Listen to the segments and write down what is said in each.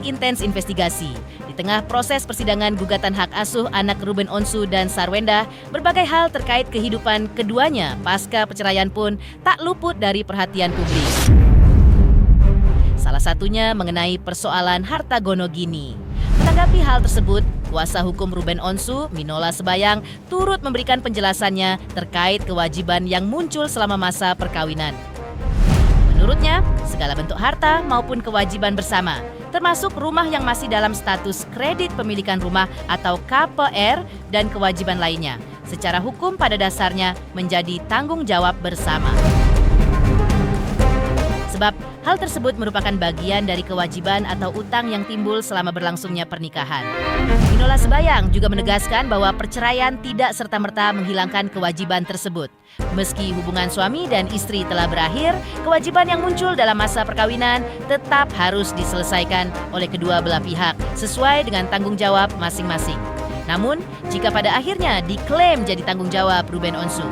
intens investigasi. Di tengah proses persidangan gugatan hak asuh anak Ruben Onsu dan Sarwenda, berbagai hal terkait kehidupan keduanya pasca perceraian pun tak luput dari perhatian publik. Salah satunya mengenai persoalan harta gono gini. Menanggapi hal tersebut, kuasa hukum Ruben Onsu, Minola Sebayang, turut memberikan penjelasannya terkait kewajiban yang muncul selama masa perkawinan. Menurutnya, segala bentuk harta maupun kewajiban bersama, termasuk rumah yang masih dalam status kredit pemilikan rumah atau KPR dan kewajiban lainnya, secara hukum pada dasarnya menjadi tanggung jawab bersama. Sebab hal tersebut merupakan bagian dari kewajiban atau utang yang timbul selama berlangsungnya pernikahan. Minola Sebayang juga menegaskan bahwa perceraian tidak serta-merta menghilangkan kewajiban tersebut. Meski hubungan suami dan istri telah berakhir, kewajiban yang muncul dalam masa perkawinan tetap harus diselesaikan oleh kedua belah pihak sesuai dengan tanggung jawab masing-masing. Namun, jika pada akhirnya diklaim jadi tanggung jawab Ruben Onsu,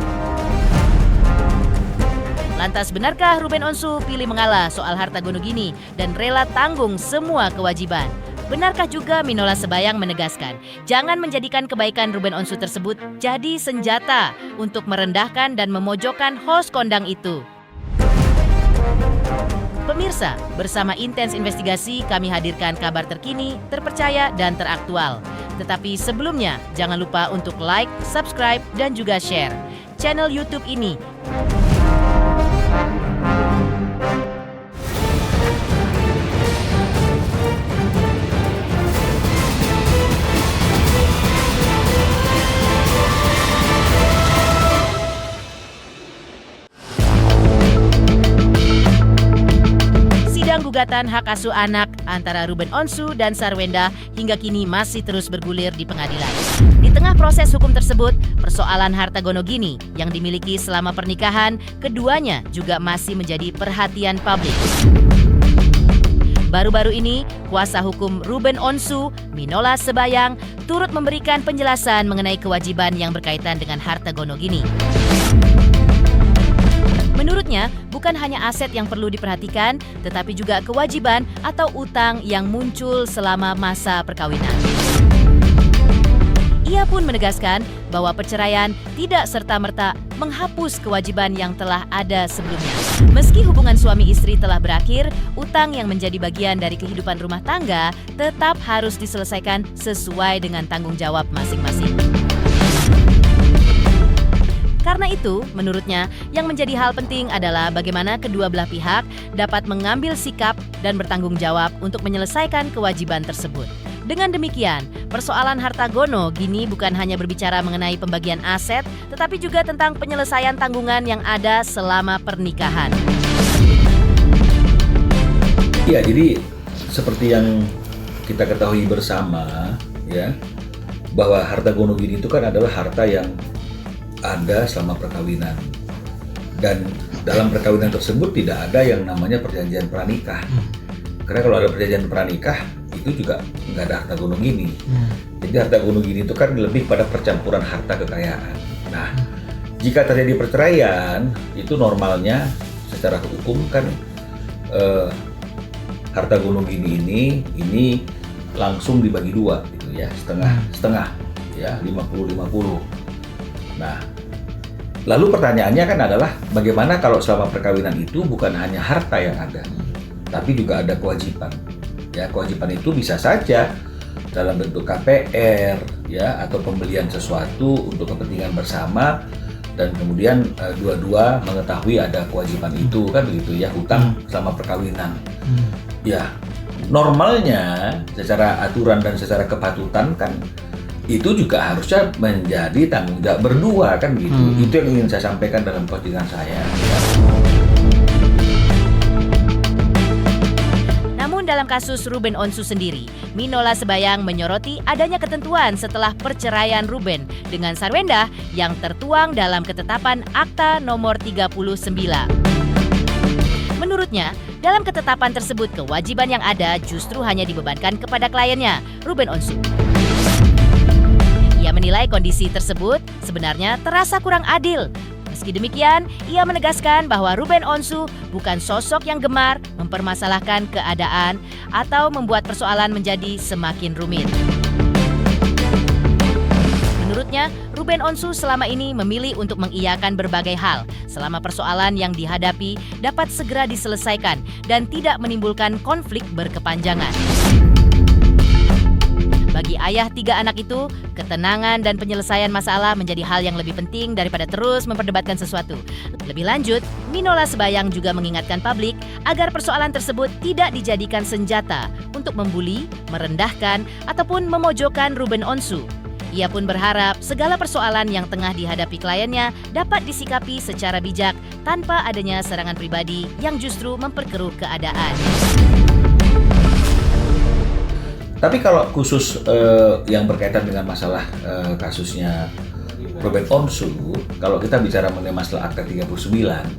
lantas benarkah Ruben Onsu pilih mengalah soal harta gono gini dan rela tanggung semua kewajiban? Benarkah juga Minola Sebayang menegaskan, jangan menjadikan kebaikan Ruben Onsu tersebut jadi senjata untuk merendahkan dan memojokkan host kondang itu? Pemirsa, bersama intens investigasi kami hadirkan kabar terkini, terpercaya, dan teraktual. Tetapi sebelumnya, jangan lupa untuk like, subscribe, dan juga share channel YouTube ini. Gugatan hak asuh anak antara Ruben Onsu dan Sarwenda hingga kini masih terus bergulir di pengadilan. Di tengah proses hukum tersebut, persoalan harta gono gini yang dimiliki selama pernikahan keduanya juga masih menjadi perhatian publik. Baru-baru ini, kuasa hukum Ruben Onsu, Minola Sebayang, turut memberikan penjelasan mengenai kewajiban yang berkaitan dengan harta gono gini. Menurutnya, bukan hanya aset yang perlu diperhatikan, tetapi juga kewajiban atau utang yang muncul selama masa perkawinan. Ia pun menegaskan bahwa perceraian tidak serta-merta menghapus kewajiban yang telah ada sebelumnya. Meski hubungan suami istri telah berakhir, utang yang menjadi bagian dari kehidupan rumah tangga tetap harus diselesaikan sesuai dengan tanggung jawab masing-masing. Karena itu, menurutnya, yang menjadi hal penting adalah bagaimana kedua belah pihak dapat mengambil sikap dan bertanggung jawab untuk menyelesaikan kewajiban tersebut. Dengan demikian, persoalan harta gono gini bukan hanya berbicara mengenai pembagian aset, tetapi juga tentang penyelesaian tanggungan yang ada selama pernikahan. Ya, jadi seperti yang kita ketahui bersama, ya, bahwa harta gono gini itu kan adalah harta yang ada selama perkawinan, dan dalam perkawinan tersebut tidak ada yang namanya perjanjian pranikah. Karena kalau ada perjanjian pranikah itu juga nggak ada harta gono gini. Jadi harta gono gini itu kan lebih pada percampuran harta kekayaan. Nah, jika terjadi perceraian itu normalnya secara hukum kan harta gono gini ini langsung dibagi dua gitu ya, setengah ya, 50-50. Nah, lalu pertanyaannya kan adalah bagaimana kalau selama perkawinan itu bukan hanya harta yang ada, tapi juga ada kewajiban. Ya, kewajiban itu bisa saja dalam bentuk KPR, ya, atau pembelian sesuatu untuk kepentingan bersama, dan kemudian dua-dua mengetahui ada kewajiban itu, kan begitu ya, hutang selama perkawinan. Ya, normalnya secara aturan dan secara kepatutan kan itu juga harusnya menjadi tanggung jawab berdua, kan gitu. Itu yang ingin saya sampaikan dalam postingan saya. Namun dalam kasus Ruben Onsu sendiri, Minola Sebayang menyoroti adanya ketentuan setelah perceraian Ruben dengan Sarwenda yang tertuang dalam ketetapan Akta nomor 39. Menurutnya, dalam ketetapan tersebut kewajiban yang ada justru hanya dibebankan kepada kliennya, Ruben Onsu. Ia menilai kondisi tersebut sebenarnya terasa kurang adil Meski demikian, ia menegaskan bahwa Ruben Onsu bukan sosok yang gemar mempermasalahkan keadaan atau membuat persoalan menjadi semakin rumit. Menurutnya, Ruben Onsu selama ini memilih untuk mengiyakan berbagai hal selama persoalan yang dihadapi dapat segera diselesaikan dan tidak menimbulkan konflik berkepanjangan. Bagi ayah 3 anak itu, ketenangan dan penyelesaian masalah menjadi hal yang lebih penting daripada terus memperdebatkan sesuatu. Lebih lanjut, Minola Sebayang juga mengingatkan publik agar persoalan tersebut tidak dijadikan senjata untuk membuli, merendahkan, ataupun memojokkan Ruben Onsu. Ia pun berharap segala persoalan yang tengah dihadapi kliennya dapat disikapi secara bijak tanpa adanya serangan pribadi yang justru memperkeruh keadaan. Tapi kalau khusus yang berkaitan dengan masalah kasusnya Ruben Onsu, kalau kita bicara mengenai masalah Akta 39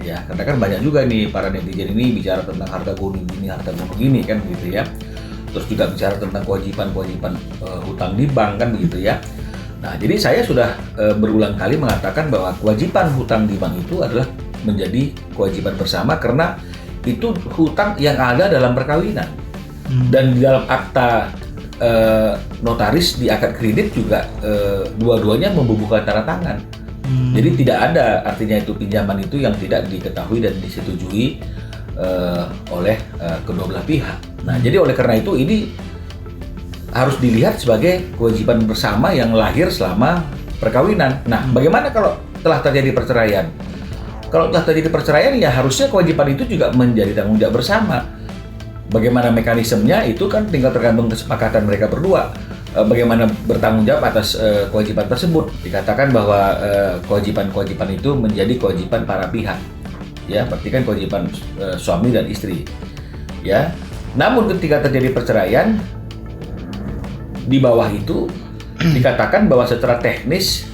ya, karena kan banyak juga nih para netizen ini bicara tentang harta gunung ini kan gitu ya. Terus juga bicara tentang kewajiban hutang di bank kan begitu ya. Nah, jadi saya sudah berulang kali mengatakan bahwa kewajiban hutang di bank itu adalah menjadi kewajiban bersama karena itu hutang yang ada dalam perkawinan. Dan di dalam akta notaris di akad kredit juga dua-duanya membubuhkan tanda tangan. Jadi tidak ada artinya itu pinjaman itu yang tidak diketahui dan disetujui oleh kedua belah pihak. Nah, jadi oleh karena itu ini harus dilihat sebagai kewajiban bersama yang lahir selama perkawinan. Nah, bagaimana kalau telah terjadi perceraian? Kalau telah terjadi perceraian ya harusnya kewajiban itu juga menjadi tanggung jawab bersama. Bagaimana mekanismenya itu kan tinggal tergantung kesepakatan mereka berdua. Bagaimana bertanggung jawab atas kewajiban tersebut. Dikatakan bahwa kewajiban-kewajiban itu menjadi kewajiban para pihak. Ya, berarti kan kewajiban suami dan istri. Ya. Namun ketika terjadi perceraian di bawah itu dikatakan bahwa secara teknis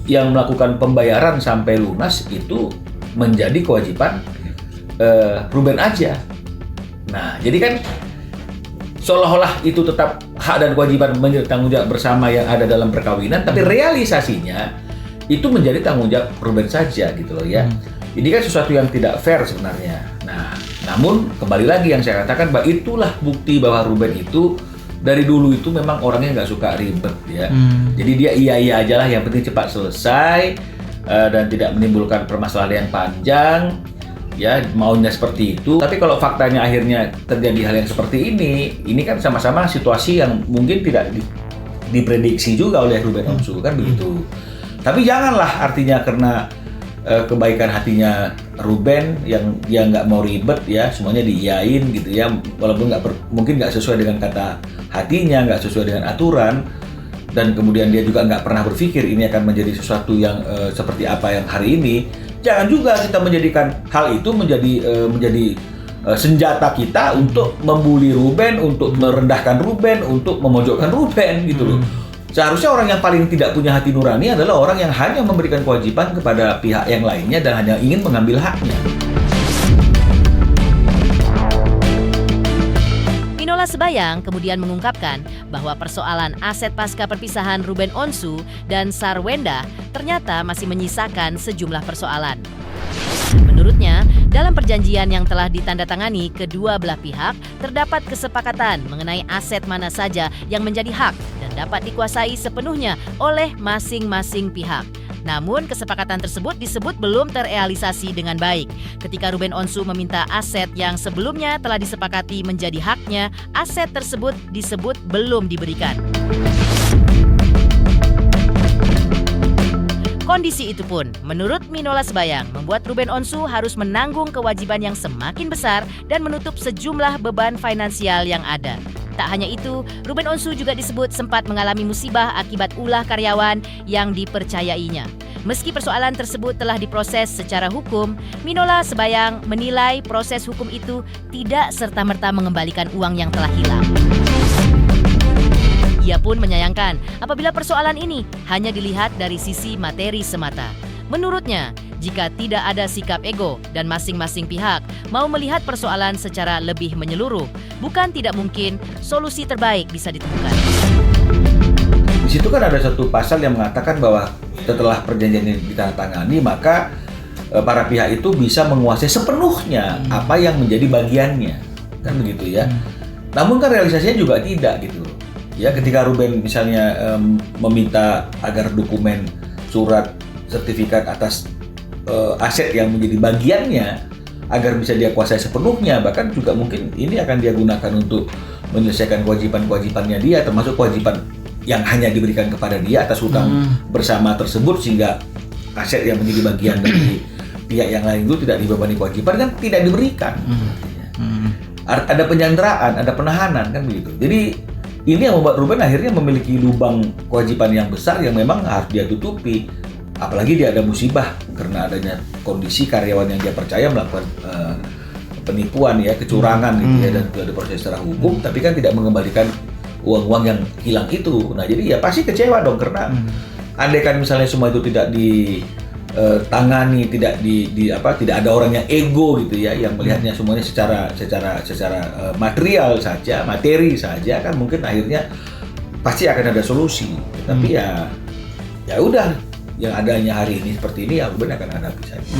yang melakukan pembayaran sampai lunas itu menjadi kewajiban Ruben aja. Nah, jadi kan seolah-olah itu tetap hak dan kewajiban menjadi tanggung jawab bersama yang ada dalam perkawinan, tapi realisasinya itu menjadi tanggung jawab Ruben saja gitu loh ya. Ini kan sesuatu yang tidak fair sebenarnya. Nah, namun kembali lagi yang saya katakan bahwa itulah bukti bahwa Ruben itu dari dulu itu memang orangnya nggak suka ribet ya. Jadi dia iya aja lah, yang penting cepat selesai dan tidak menimbulkan permasalahan yang panjang. Ya, maunya seperti itu. Tapi kalau faktanya akhirnya terjadi hal yang seperti ini kan sama-sama situasi yang mungkin tidak diprediksi juga oleh Ruben Onsu kan begitu. Tapi janganlah artinya karena kebaikan hatinya Ruben yang dia nggak mau ribet ya, semuanya diiyain gitu ya, walaupun mungkin nggak sesuai dengan kata hatinya, nggak sesuai dengan aturan, dan kemudian dia juga nggak pernah berpikir ini akan menjadi sesuatu yang seperti apa yang hari ini. Jangan juga kita menjadikan hal itu menjadi senjata kita untuk membuli Ruben, untuk merendahkan Ruben, untuk memojokkan Ruben gitu loh. Seharusnya orang yang paling tidak punya hati nurani adalah orang yang hanya memberikan kewajiban kepada pihak yang lainnya dan hanya ingin mengambil haknya. Minola Sebayang kemudian mengungkapkan bahwa persoalan aset pasca perpisahan Ruben Onsu dan Sarwenda ternyata masih menyisakan sejumlah persoalan. Menurutnya, dalam perjanjian yang telah ditandatangani kedua belah pihak, terdapat kesepakatan mengenai aset mana saja yang menjadi hak dan dapat dikuasai sepenuhnya oleh masing-masing pihak. Namun, kesepakatan tersebut disebut belum terrealisasi dengan baik. Ketika Ruben Onsu meminta aset yang sebelumnya telah disepakati menjadi haknya, aset tersebut disebut belum diberikan. Kondisi itu pun, menurut Minola Sebayang, membuat Ruben Onsu harus menanggung kewajiban yang semakin besar dan menutup sejumlah beban finansial yang ada. Tak hanya itu, Ruben Onsu juga disebut sempat mengalami musibah akibat ulah karyawan yang dipercayainya. Meski persoalan tersebut telah diproses secara hukum, Minola Sebayang menilai proses hukum itu tidak serta-merta mengembalikan uang yang telah hilang. Ia pun menyayangkan apabila persoalan ini hanya dilihat dari sisi materi semata. Menurutnya, jika tidak ada sikap ego dan masing-masing pihak mau melihat persoalan secara lebih menyeluruh, bukan tidak mungkin solusi terbaik bisa ditemukan. Di situ kan ada satu pasal yang mengatakan bahwa setelah perjanjian ini ditandatangani, maka para pihak itu bisa menguasai sepenuhnya apa yang menjadi bagiannya, kan begitu ya. Namun kan realisasinya juga tidak gitu. Ya, ketika Ruben misalnya meminta agar dokumen surat sertifikat atas aset yang menjadi bagiannya agar bisa dia kuasai sepenuhnya, bahkan juga mungkin ini akan dia gunakan untuk menyelesaikan kewajiban-kewajibannya dia, termasuk kewajiban yang hanya diberikan kepada dia atas hutang bersama tersebut, sehingga aset yang menjadi bagian dari pihak yang lain itu tidak dibebani kewajiban, kan tidak diberikan. Ada penyanderaan, ada penahanan, kan begitu. Jadi ini yang membuat Ruben akhirnya memiliki lubang kewajiban yang besar yang memang harus dia tutupi. Apalagi dia ada musibah karena adanya kondisi karyawan yang dia percaya melakukan penipuan ya, kecurangan gitu ya, dan ada proses secara hukum, tapi kan tidak mengembalikan uang-uang yang hilang itu. Nah, jadi ya pasti kecewa dong, karena andaikan misalnya semua itu tidak ditangani, tidak ada orang yang ego gitu ya, yang melihatnya semuanya secara material saja, materi saja, kan mungkin akhirnya pasti akan ada solusi. Tapi ya udah, yang adanya hari ini seperti ini, ya Ruben akan hadapi saja.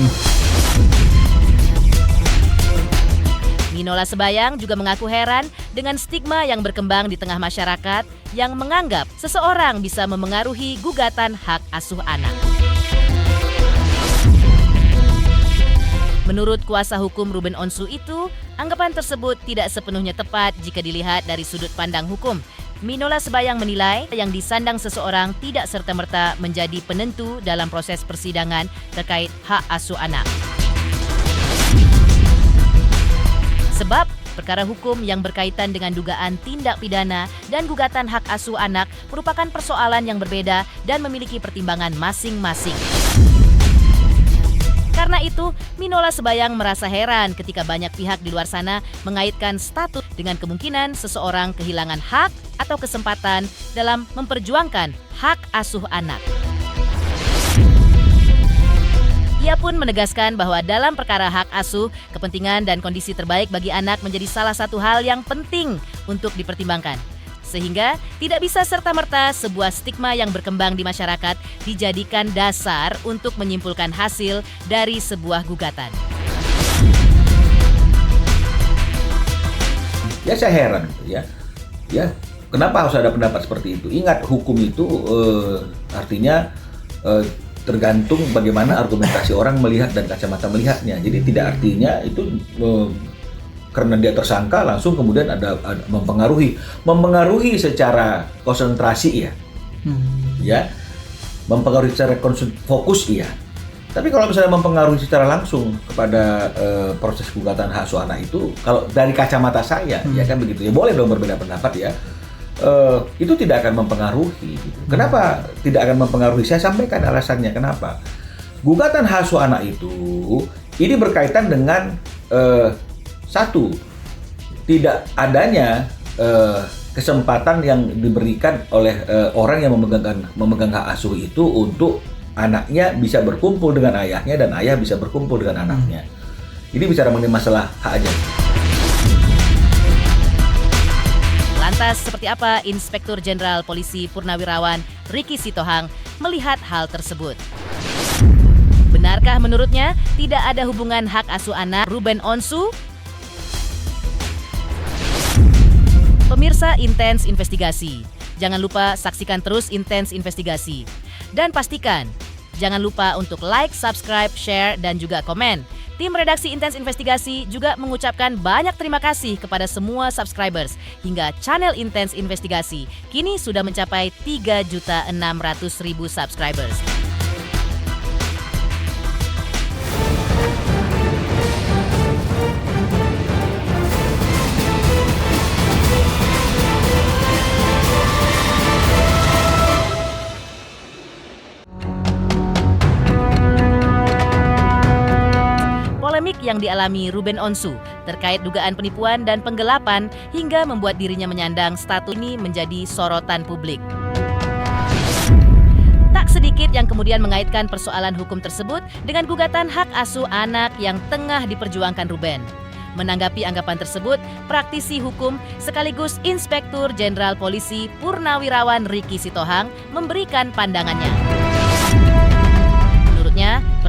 Minola Sebayang juga mengaku heran dengan stigma yang berkembang di tengah masyarakat yang menganggap seseorang bisa memengaruhi gugatan hak asuh anak. Menurut kuasa hukum Ruben Onsu itu, anggapan tersebut tidak sepenuhnya tepat jika dilihat dari sudut pandang hukum. Minola Sebayang menilai yang disandang seseorang tidak serta-merta menjadi penentu dalam proses persidangan terkait hak asuh anak. Sebab perkara hukum yang berkaitan dengan dugaan tindak pidana dan gugatan hak asuh anak merupakan persoalan yang berbeda dan memiliki pertimbangan masing-masing. Karena itu, Minola Sebayang merasa heran ketika banyak pihak di luar sana mengaitkan status dengan kemungkinan seseorang kehilangan hak atau kesempatan dalam memperjuangkan hak asuh anak. Ia pun menegaskan bahwa dalam perkara hak asuh, kepentingan dan kondisi terbaik bagi anak menjadi salah satu hal yang penting untuk dipertimbangkan. Sehingga tidak bisa serta-merta sebuah stigma yang berkembang di masyarakat dijadikan dasar untuk menyimpulkan hasil dari sebuah gugatan. Ya, saya heran gitu ya. Kenapa harus ada pendapat seperti itu? Ingat, hukum itu artinya tergantung bagaimana argumentasi orang melihat dan kacamata melihatnya. Jadi tidak artinya itu karena dia tersangka langsung kemudian ada mempengaruhi secara konsentrasi ya, mempengaruhi secara fokus iya. Tapi kalau misalnya mempengaruhi secara langsung kepada proses gugatan hak asuh anak itu, kalau dari kacamata saya ya kan begitu ya, boleh dong berbeda pendapat ya. Itu tidak akan mempengaruhi gitu. Kenapa tidak akan mempengaruhi? Saya sampaikan alasannya kenapa. Gugatan hak asuh anak itu ini berkaitan dengan satu, tidak adanya kesempatan yang diberikan oleh orang yang memegang hak asuh itu untuk anaknya bisa berkumpul dengan ayahnya dan ayah bisa berkumpul dengan anaknya. Ini bicara mengenai masalah hak aja. Lantas seperti apa Inspektur Jenderal Polisi Purnawirawan Ricky Sitohang melihat hal tersebut? Benarkah menurutnya tidak ada hubungan hak asuh anak Ruben Onsu? Pemirsa Intens Investigasi, jangan lupa saksikan terus Intens Investigasi. Dan pastikan, jangan lupa untuk like, subscribe, share, dan juga komen. Tim redaksi Intens Investigasi juga mengucapkan banyak terima kasih kepada semua subscribers hingga channel Intens Investigasi kini sudah mencapai 3.600.000 subscribers. Polemik yang dialami Ruben Onsu terkait dugaan penipuan dan penggelapan hingga membuat dirinya menyandang status ini menjadi sorotan publik. Tak sedikit yang kemudian mengaitkan persoalan hukum tersebut dengan gugatan hak asuh anak yang tengah diperjuangkan Ruben. Menanggapi anggapan tersebut, praktisi hukum sekaligus Inspektur Jenderal Polisi Purnawirawan Ricky Sitohang memberikan pandangannya.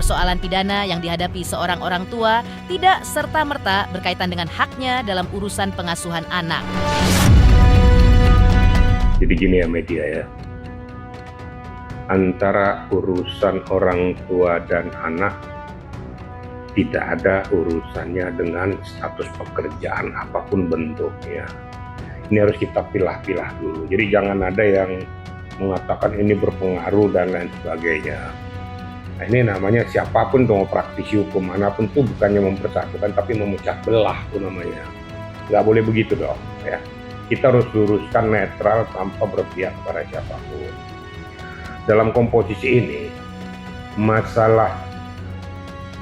persoalan pidana yang dihadapi seorang orang tua tidak serta-merta berkaitan dengan haknya dalam urusan pengasuhan anak. Jadi gini ya media ya, antara urusan orang tua dan anak tidak ada urusannya dengan status pekerjaan apapun bentuknya. Ini harus kita pilah-pilah dulu. Jadi jangan ada yang mengatakan ini berpengaruh dan lain sebagainya. Nah, ini namanya siapapun dong praktisi hukum manapun tuh bukannya mempersatukan tapi memecah belah tuh namanya. Nggak boleh begitu dong ya. Kita harus luruskan netral tanpa berpihak pada siapapun. Dalam komposisi ini, masalah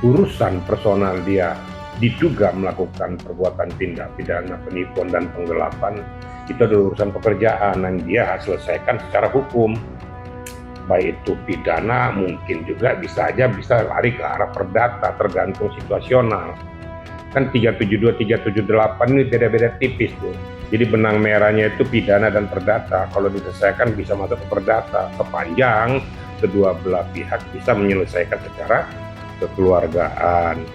urusan personal dia diduga melakukan perbuatan tindak pidana penipuan dan penggelapan, itu adalah urusan pekerjaan yang dia harus selesaikan secara hukum. Baik itu pidana, mungkin juga bisa lari ke arah perdata, tergantung situasional. Kan 372, 378 ini beda-beda tipis tuh. Jadi benang merahnya itu pidana dan perdata. Kalau diselesaikan bisa masuk ke perdata sepanjang kedua belah pihak bisa menyelesaikan secara kekeluargaan.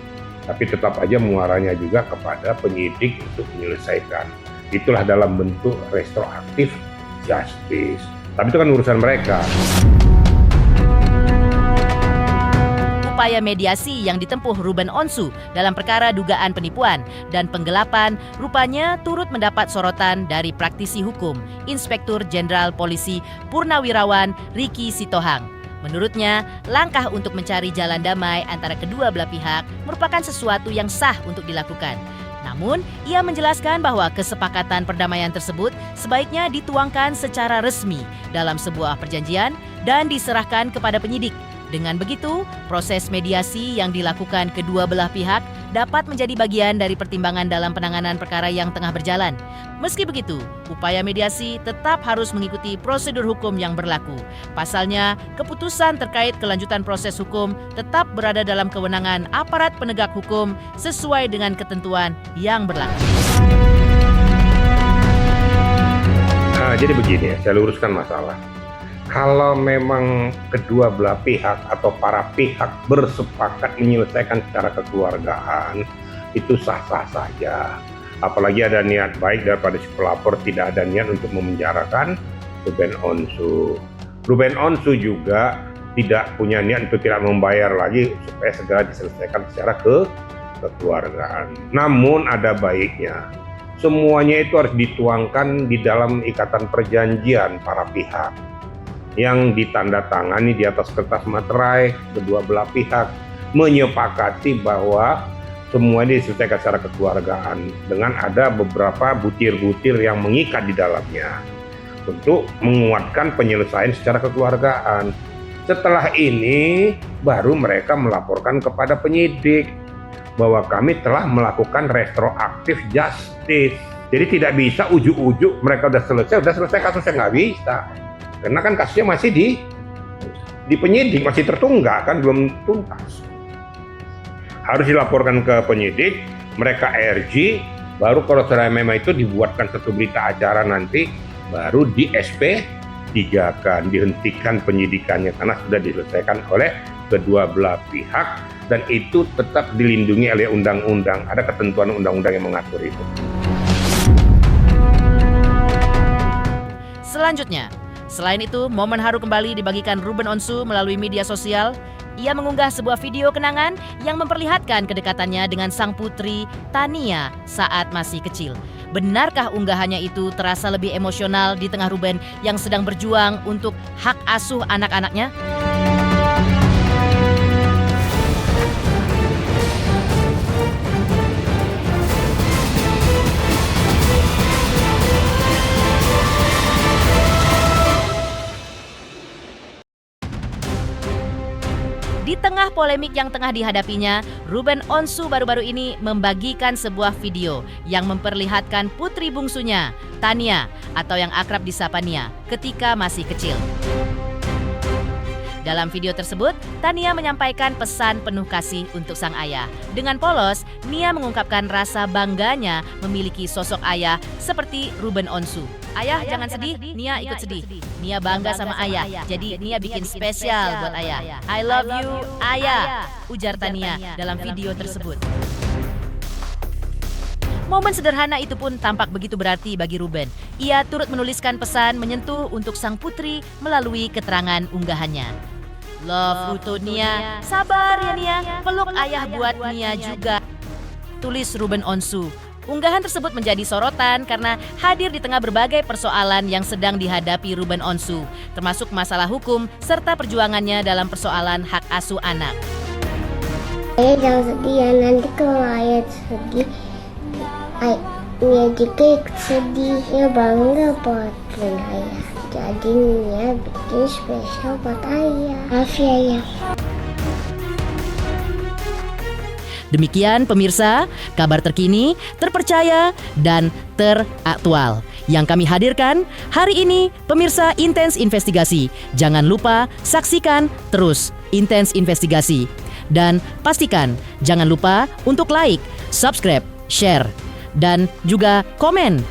Tapi tetap aja muaranya juga kepada penyidik untuk menyelesaikan. Itulah dalam bentuk retroaktif justice. Tapi itu kan urusan mereka. Upaya mediasi yang ditempuh Ruben Onsu dalam perkara dugaan penipuan dan penggelapan rupanya turut mendapat sorotan dari praktisi hukum Inspektur Jenderal Polisi Purnawirawan Riki Sitohang. Menurutnya, langkah untuk mencari jalan damai antara kedua belah pihak merupakan sesuatu yang sah untuk dilakukan. Namun, ia menjelaskan bahwa kesepakatan perdamaian tersebut sebaiknya dituangkan secara resmi dalam sebuah perjanjian dan diserahkan kepada penyidik. Dengan begitu, proses mediasi yang dilakukan kedua belah pihak dapat menjadi bagian dari pertimbangan dalam penanganan perkara yang tengah berjalan. Meski begitu, upaya mediasi tetap harus mengikuti prosedur hukum yang berlaku. Pasalnya, keputusan terkait kelanjutan proses hukum tetap berada dalam kewenangan aparat penegak hukum sesuai dengan ketentuan yang berlaku. Nah, jadi begini ya, saya luruskan masalah. Kalau memang kedua belah pihak atau para pihak bersepakat menyelesaikan secara kekeluargaan, itu sah-sah saja. Apalagi ada niat baik daripada si pelapor, tidak ada niat untuk memenjarakan Ruben Onsu. Ruben Onsu juga tidak punya niat untuk tidak membayar lagi supaya segera diselesaikan secara kekeluargaan. Namun ada baiknya. Semuanya itu harus dituangkan di dalam ikatan perjanjian para pihak yang ditandatangani di atas kertas materai. Kedua belah pihak menyepakati bahwa semua ini diselesaikan secara kekeluargaan dengan ada beberapa butir-butir yang mengikat di dalamnya untuk menguatkan penyelesaian secara kekeluargaan. Setelah ini baru mereka melaporkan kepada penyidik bahwa kami telah melakukan retroaktif justice. Jadi tidak bisa ujuk-ujuk mereka udah selesai kasusnya, nggak bisa. Karena kan kasusnya masih di penyidik, masih tertunggak kan, belum tuntas. Harus dilaporkan ke penyidik, mereka RG, baru kalau memang itu dibuatkan satu berita acara nanti, baru di SP3 kan, dihentikan penyidikannya karena sudah diselesaikan oleh kedua belah pihak dan itu tetap dilindungi oleh undang-undang. Ada ketentuan undang-undang yang mengatur itu. Selanjutnya, selain itu, momen haru kembali dibagikan Ruben Onsu melalui media sosial. Ia mengunggah sebuah video kenangan yang memperlihatkan kedekatannya dengan sang putri Tania saat masih kecil. Benarkah unggahannya itu terasa lebih emosional di tengah Ruben yang sedang berjuang untuk hak asuh anak-anaknya? Di tengah polemik yang tengah dihadapinya, Ruben Onsu baru-baru ini membagikan sebuah video yang memperlihatkan putri bungsunya, Tania, atau yang akrab disapa Nia, ketika masih kecil. Dalam video tersebut, Tania menyampaikan pesan penuh kasih untuk sang ayah. Dengan polos, Nia mengungkapkan rasa bangganya memiliki sosok ayah seperti Ruben Onsu. Ayah jangan sedih, Nia ikut sedih. Nia bangga sama ayah, jadi Nia bikin spesial buat ayah. I love you, ayah, ujar Tania dalam video tersebut. Momen sederhana itu pun tampak begitu berarti bagi Ruben. Ia turut menuliskan pesan menyentuh untuk sang putri melalui keterangan unggahannya. Love untuk Nia, sabar ya Nia, peluk ayah buat Nia juga. Tulis Ruben Onsu. Unggahan tersebut menjadi sorotan karena hadir di tengah berbagai persoalan yang sedang dihadapi Ruben Onsu, termasuk masalah hukum serta perjuangannya dalam persoalan hak asuh anak. Ayah jangan sedih ya, nanti kalau ayah sedih, Nia juga ikut sedih. Ya bangga buatin ayah, jadi Nia bikin spesial buat ayah. Maaf ya ayah. Demikian pemirsa, kabar terkini, terpercaya, dan teraktual yang kami hadirkan hari ini. Pemirsa Intens Investigasi, jangan lupa saksikan terus Intens Investigasi. Dan pastikan jangan lupa untuk like, subscribe, share, dan juga komen